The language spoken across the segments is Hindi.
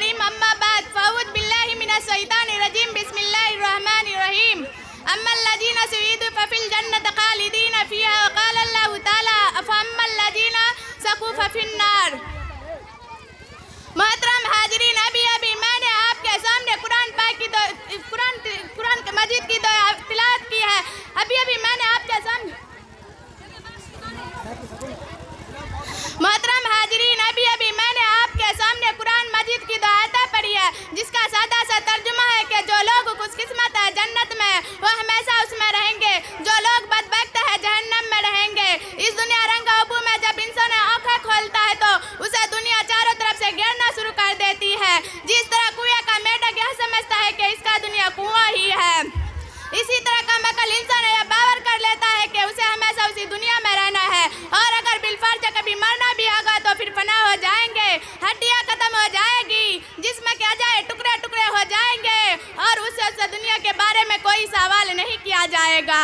करीम अम्मा बाद फ़ऊज़ बिल्लाहि मिनश शैतानिर रजीम बिस्मिल्लाहिर रहमानिर रहीम अम्मल लजीना सुईदु फफिल जन्नत खालिदीन फ़ीहा व क़ाला अल्लाहु तआला अफ़अम्मल लजीना सकू फ़फिन्नार। मोहतरम हाज़रीन, अभी मैंने आपके सामने कुरान मजीद की तिलावत की है। अभी मैंने आपके सामने मोहतरम हाज़रीन मैंने आपके सामने कुरान मजीद की दो आयतें पढ़ी है, जिसका सादा सा तर्जुमा है कि जो लोग खुशकिस्मत है जन्नत में वो हमेशा उसमें रहेंगे, जो लोग बदबख्त है जहन्नम में रहेंगे। इस दुनिया रंग अबू में जब इंसान आंखें खोलता है तो उसे दुनिया चारों तरफ से घेरना शुरू कर देती है। जिस तरह कुएं का मेढक यह समझता है कि इसका दुनिया कुआं ही है, इसी तरह का मकल इंसान यह बावर कर लेता है कि उसे हमेशा उसी दुनिया में रहना है, और अगर बिलफर्ज कभी मरना भी होगा तो फिर फना हो जाएंगे, हड्डियां खत्म हो जाएगी, जिस्म के अजाए टुकड़े टुकड़े हो जाएंगे, और उससे दुनिया के बारे में कोई सवाल नहीं किया जाएगा।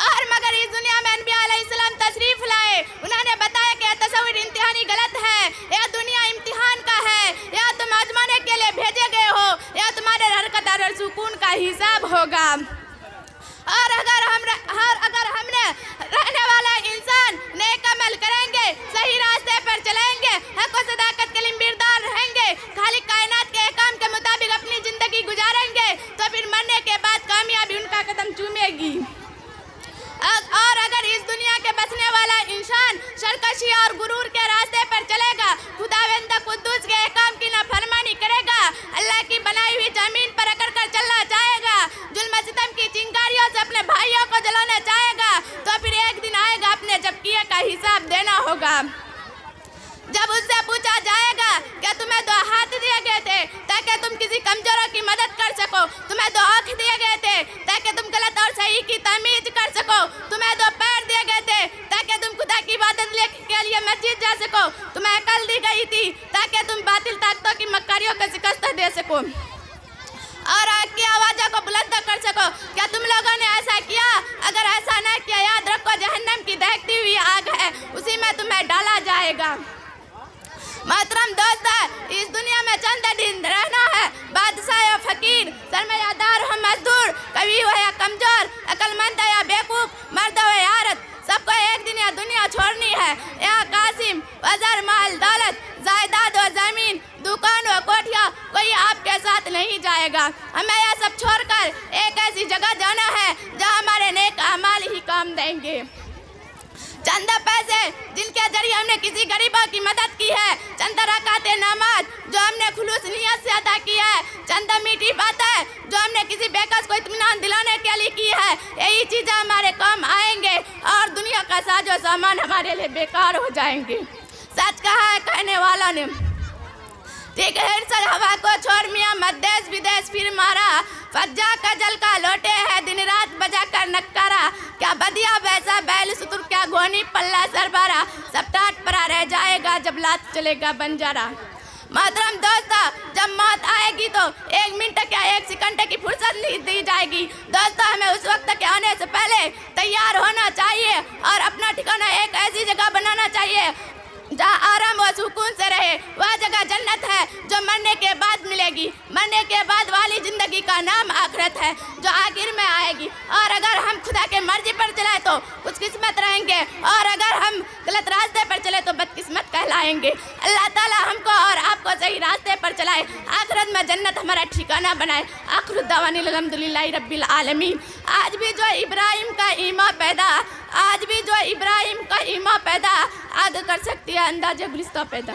और मगर इस दुनिया में नबी अलैहिस्सलाम तशरीफ लाए, उन्होंने बताया कि यह तस्वीर इंतहाई गलत है, यह दुनिया इम्तिहान का है, यह तुम आजमाने के लिए भेजे गए हो, यह तुम्हारे हरकत और सुकून का हिसाब होगा। और अगर हमने रहने वाला इंसान नेक अमल करेंगे, सही रास्ते पर चलेंगे, हक व सदाकत के लिम्बीरदार रहेंगे, खालिक कायनात के अहकाम के मुताबिक अपनी जिंदगी गुजारेंगे, तो फिर मरने के बाद कामयाबी उनका कदम चूमेगी। और अगर इस दुनिया के बसने वाला इंसान सरकशी और गुरूर के रास्ते पर चलेगा, खुदावंद कुद्दूस के अहकाम की नाफरमानी करेगा, अल्लाह की बनाई हुई जमीन पर अकड़ कर चलना चाहेगा, जुल्म सितम की चिंगारियों से अपने भाइयों को जलाना चाहेगा, तो फिर एक दिन आएगा अपने जब किए का हिसाब देना होगा। जब उससे पूछा जाएगा कि तुम्हें दो हाथ दिए गए थे ताकि तुम किसी कमजोरों की मदद कर सको, तुम्हें दो आँख दिए गए थे ताकि तुम गलत और सही की तमीज कर सको, तुम्हें दो पैर दिए गए थे ताकि तुम खुदा की इबादत के लिए मस्जिद जा सको, तुम्हें अकल दी गई थी ताकि तुम बातिल ताकतों की मक्कारियों को शिकस्त दे सको और आग की आवाज़ों को बुलंद कर सको। क्या तुम लोगों ने ऐसा किया? अगर ऐसा न किया, याद रखो जहन्नम की दहकती हुई आग है, उसी में तुम्हें डाला जाएगा। मोहतरम दोस्त, इस दुनिया में चंद दिन रहना है। बादशाह या फकीर, सरमायादार हो मजदूर, कवि हो या कमजोर, अक्लमंद या बेवकूफ, मर्द हो या औरत, सबको एक दिन यह दुनिया छोड़नी है। यहाँ कासिम, बाजार, माल, दौलत, जायदाद और जमीन, दुकान और कोठिया, कोई आपके साथ नहीं जाएगा। हमें यह सब छोड़कर एक ऐसी जगह जाना है जहाँ हमारे नेक अमाल ही काम देंगे। चंद पैसे जिनके जरिए हमने किसी गरीबों की मदद की है, चंद रकाते नमाज जो हमने खुलूस नियत से अदा की है, चंद मीठी बातें जो हमने किसी बेकस को इत्मीनान दिलाने के लिए की है, यही चीज़ें हमारे काम आएंगे और दुनिया का साजो सामान हमारे लिए बेकार हो जाएंगे। सच कहा है कहने वालों ने, ठीक है सर हवा को छोड़ मियाँ मत देश विदेश फिर मारा, फज्जा का जल का लोटे है दिन रात बजा कर नक्कारा, क्या बदिया वैसा बैल सुतुर क्या घोनी पल्ला सरबारा, सब टाट परा रह जाएगा जब लात चलेगा बंजारा। मोहतरम दोस्तों, जब मौत आएगी तो एक मिनट क्या एक सेकंड की फुर्सत नहीं दी जाएगी। दोस्तों, हमें उस वक्त के आने से पहले तैयार होना चाहिए और अपना ठिकाना एक ऐसी जगह बनाना चाहिए जहाँ आराम और सुकून से रहे। वह जगह जन्नत है जो मरने के बाद मिलेगी। मरने के बाद वाली जिंदगी का नाम आखिरत है जो आखिर में आएगी। और अगर हम खुदा के मर्जी पर चलाए तो खुशकिस्मत रहेंगे, और अगर हम गलत रास्ते पर चले तो बदकिस्मत कहलाएंगे। अल्लाह ताला हमको और आपको सही रास्ते पर चलाए, आखिरत में जन्नत हमारा ठिकाना बनाए। आखिर दावानी अल्हम्दुलिल्लाहि रब्बिल आलमीन। आज भी जो इब्राहिम का ईमान पैदा आग कर सकती है अंदाज़े गुलिस्तां पैदा।